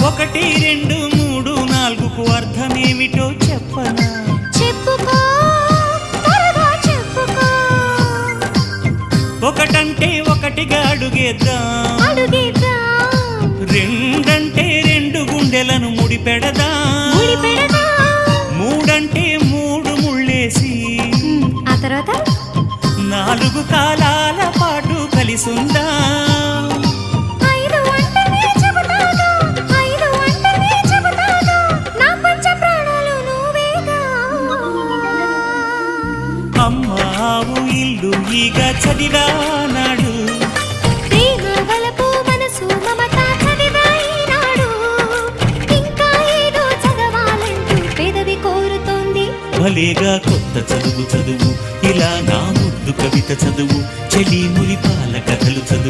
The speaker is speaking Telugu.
ఒకటి రెండు మూడు నాలుగుకు అర్థమేమిటో చెప్పనా? చెప్పుకో, త్వరగా చెప్పుకో. ఒకటంటే ఒకటిగా అడుగేద్దాం, రెండంటే రెండు గుండెలను ముడిపెడదాం, మూడంటే మూడు ముళ్ళేసి ఆ తర్వాత నాలుగు కాలాల పాటు కలిసుందాం. అమ్మావు ఇల్లు ఈగ చదివానాడు, ప్రేమ వలపు మనసు మమత చదివాయినాడు. ఇంకా ఏదో చదవాలంటూ పెదవి కోరుతోంది. భలేగా కొత్త చదువు చదువు, ఇలా నా ముద్దు కవిత చదువు, చెలి మురిపాల కథలు చదువు.